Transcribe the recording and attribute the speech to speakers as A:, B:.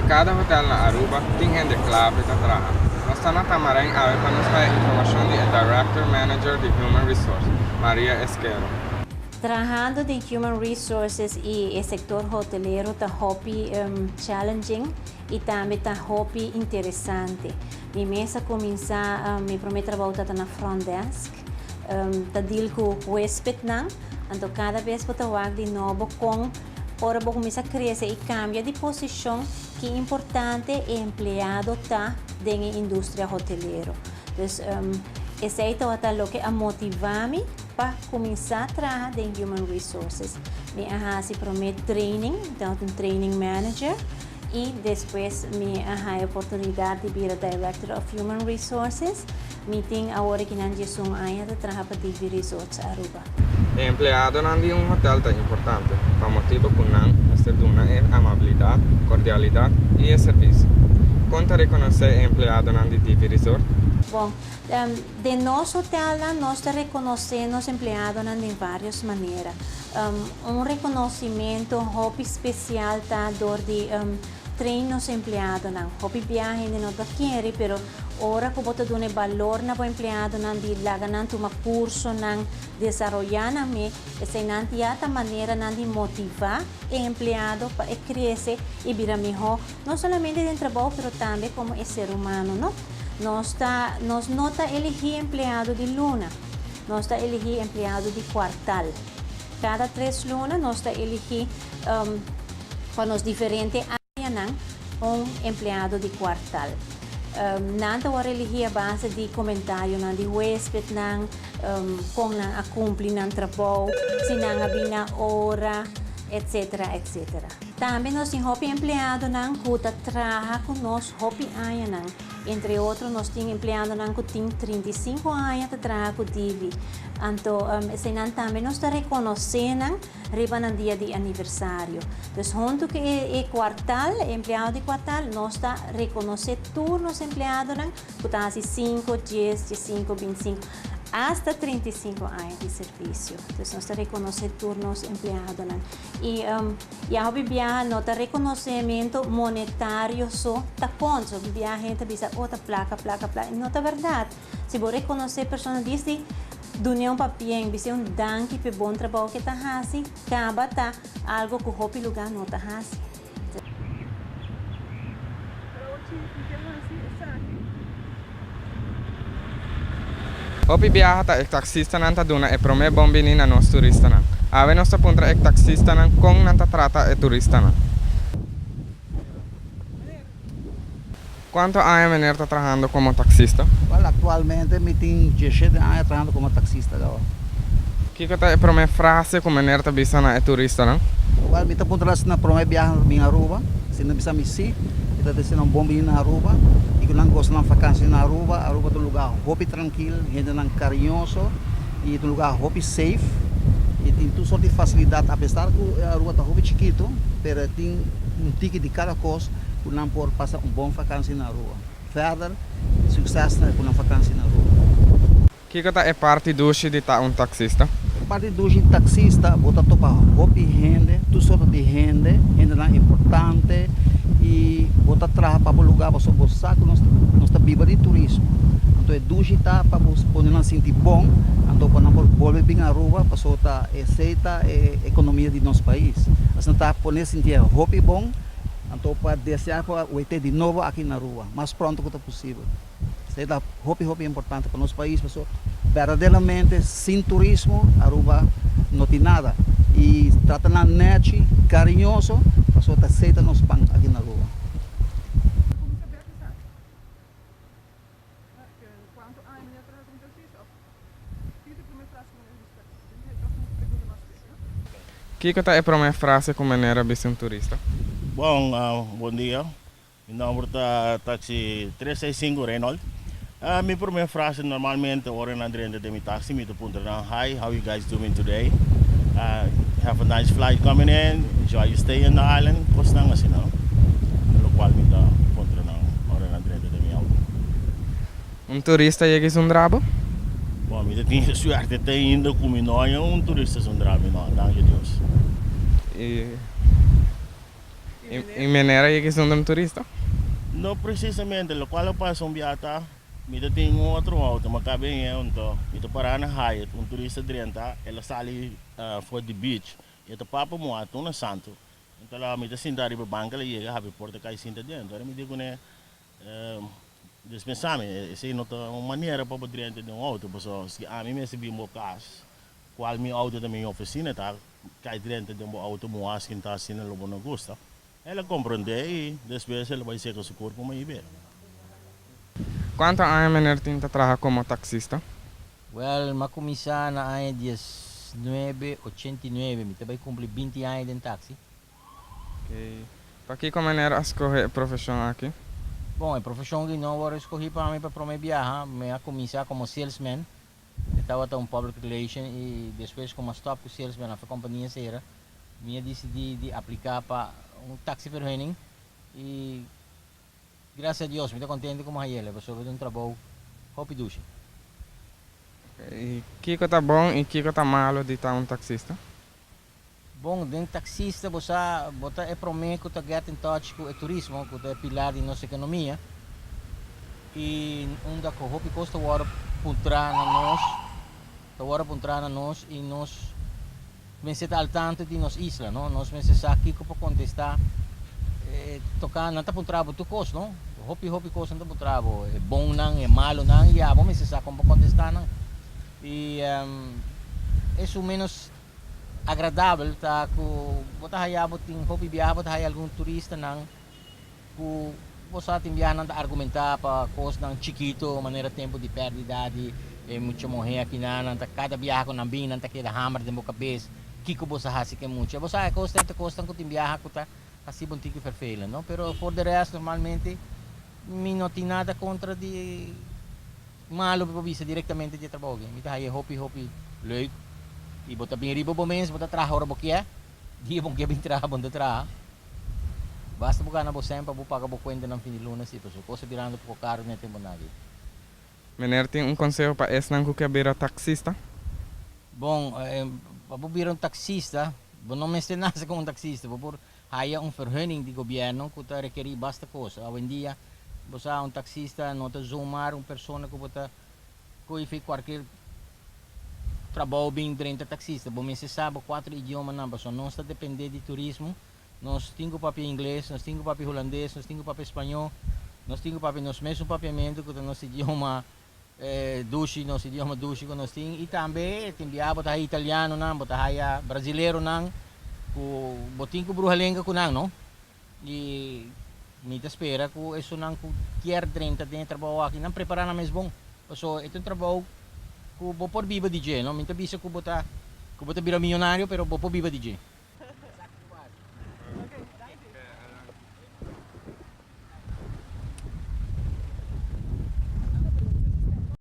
A: Em cada hotel na Aruba tem gente clave para trabalhar. Nós estamos na Tamarém para nos dar informação do Director Manager de Human Resources, Maria Esquero.
B: Trabajando de Human Resources e o setor hotelero está hobby challenging e também está hobby interessante. Mi mesa começa, mi primeiro trabalho está na front desk, está deal com o hóspede, então cada vez que eu trabalho de novo com, ora vou começar a crescer e cambia de posição que é importante o empregado está dentro da indústria hoteleira. Então, esse é o que a motivar-me para começar a trabalhar em Human Resources. Me arrasi promete training, então um training manager, e depois me arrasei a oportunidade de vir a Director of Human Resources. Me tem agora que não é um ano de trabalhar para DV Resorts Aruba.
A: O empregado de um hotel é importante, para motivo que não é amabilidade, cordialidade e serviço. Quanto reconhecer o empregado de DV Resort?
B: Bom, de nosso hotel, nós reconhecemos empleados de várias maneiras. Reconhecimento hobby especial está de treinos empleados, hobby viagem de não querer, pero ora que botar done valor na empleado de lagan uma curso nan desenvolver na me essa nantiata maneira de motivar o empleado para crescer e virar melhor, não somente dentro do trabalho, pero também como ser humano, não? Nós não está elegir empregado de luna, nós está elegir empregado de quartal. Cada 3 lunas nós está elegir para os diferentes áreas empregado de quartal. Nada vai elegir a base de comentário de hóspede, como a cumprir no trabalho, se não havia hora, etc, etc. Também nós temos empregado que trabalha conosco hobby anos. Entre outros, nós temos empregado que tem 35 anos de trabalho com DV. Então, também nós reconhecemos no dia de aniversário. Então, junto com o quartal, empregado de quartal, nós reconhecemos todos os empregados que estão 5, 10, 15, 25. Hasta 35 anos de serviço. Então, nós reconhecemos todos os empregados. E a viagem, não tem reconhecimento monetário só, tá conta. A viagem, a gente diz, outra placa. Não é verdade. Se você reconhecer pessoas dizem, do nenhum papel, dizer danke pelo bom trabalho que está fazendo, acaba tá algo que o hobby lugar não está fazendo.
A: Hobby viaja é taxista nanta duna é prome bombini na nos turista nan. Ave nossa puntra é taxista nan com nanta trata é turista nan. Quanto anos menino está trabalhando como taxista?
C: Well, atualmente me tenho 17 anos trabalhando como taxista agora.
A: Que é a primeira frase como menino está visando é turista não?
C: Well, me está apontando na primeira viagem em Aruba, se não bisa misi, está descendo bom bem na Aruba, e que não gosta de vacações na Aruba. Aruba é um lugar hobby tranquilo, gente não carinhoso, e é um lugar hobby safe, e tem toda sorte de facilidade, apesar que a Aruba está hobby chiquito, mas tem um ticket de cada coisa. Que não pode passar bom vacância na rua. Verder, sucesso com uma vacância na rua.
A: Que é parte do de estar taxista?
C: Parte do taxista, bota topa hobby gente, tudo sorte de gente não é importante e bota trabalhar para o lugar para o saco, nós viva de turismo. Então é do tá para poder não sentir bom, então para não voltar bem à rua, para só aceita a economia de nosso país. Assim tá poder sentir hobby bom. Então, para desejar o ET de novo aqui na rua, mais pronto quanto possível. Isso é hobby importante para o nosso país, pessoal. Verdadeiramente, sem turismo, a Aruba não tem nada. E trata na net, carinhoso, a pessoa aceita nos pão aqui na rua.
A: Que é a primeira frase como menino visando turista?
D: Bom, bom dia. Meu nome é Taxi 365 Reynolds. Minha primeira frase normalmente ora na frente de meu taxi, me pergunta hi, how you guys doing today? Have a nice flight coming in, enjoy your stay in the island, coisa assim não. No qual me pergunta ora na frente de meu auto.
A: Turista chega drabo?
D: Bom, me tenho sorte de indo com nós, turista drabo não, danke Deus.
A: E maneira é que são um turista?
D: Não precisamente, o qual eu passo um viata, me tem um outro auto, mas cabe em então, me parar na Hyatt, turista drenta, ela sai for the beach, e te papa moato na santo. Então lá me sentar riba banca, ela chega, habe porta cai sinta dentro. Ela me digo né, dispensame, se não tem uma maneira para poder de um auto, porque a mim me recebi um caso, qual meu auto da minha oficina tá, cai dentro de um auto moas que está assim no lobo não gosta. Ela compreende e depois ela vai ser com o seu corpo mais bem.
A: Quanto anos meneer tinta trabalha como taxista?
E: Well, makumisa na ay 1989, mi tabay cumpri 20 anos de taxi.
A: Okay. Para que maneira escolher a profissão aqui?
E: Bom, a profissão que não vou escolher para mim para me viajar, me começar como salesman. Eu estava um public relation e depois como stop com salesman na companhia Sera, me decidi de aplicar para taxi vergunning e graças a Deus me estou contente com a ele, porque eu trabalho hopi dushi.
A: E que tá bom e que tá malo de estar taxista?
E: Bom, dentro taxista, você é promete que get in touch com o turismo, que é pilar de nossa economia. E da que hopi custa hora puntra na nós e nós está al tanto de nossa isla, não? Nós pensamos aqui que para contestar tocar não tá puntrabo tu cost, não? Hopi costa não tá puntrabo, é bom não, é malo não, e a bom pensamos como para contestar não. E é o menos agradável tá ku bota hayabot ting hopi biabot hay algum turista nang ku você tem viajan a argumentar para coisa ng chiquito maneira tempo de perdidade e muito morrer aqui na cada viaja com nambin nanta que da hammer de boca cabeça kiko você hasi que muito você é costa com tem viaja com tá assim bom tico perfeito não pero for the rest normalmente mi não tem nada contra de malo para visa diretamente de trabalho mi tá hay hopi leuk e bota bem riba bomens bota traha ora bokia di bom que bem traha bom traha basta bukan na bo sempre bu paga bo kwenta ng fim de luna si so coisa virando pro caro na tempo nagi.
A: Meneer tem conselho para esse não que beira taxista?
E: Bom, para vir taxista, bom não me nasa como taxista, por haya vergunning de governo que tá requerir basta coisa. Hoje em dia, você taxista não tá zoomar pessoa que bota que faz qualquer trabalho bem dentro taxista. Bom, se sabe 4 idiomas não, só não está depender de turismo. Nós temos papel inglês, nós temos papel holandês, nós temos papel espanhol, nós temos papel nosso mesmo papiamento que nosso idioma nosso idioma dushi que nós temos e também tem bota italiano não, bota brasileiro não, o botinho com bruhalenga com não, e me espera que isso não quer dentro trabalho aqui não preparar na mesmo bom, so ito trabalho que vou por viva DJ, não, me tabisa que bota vira milionário, pero vou por viva DJ.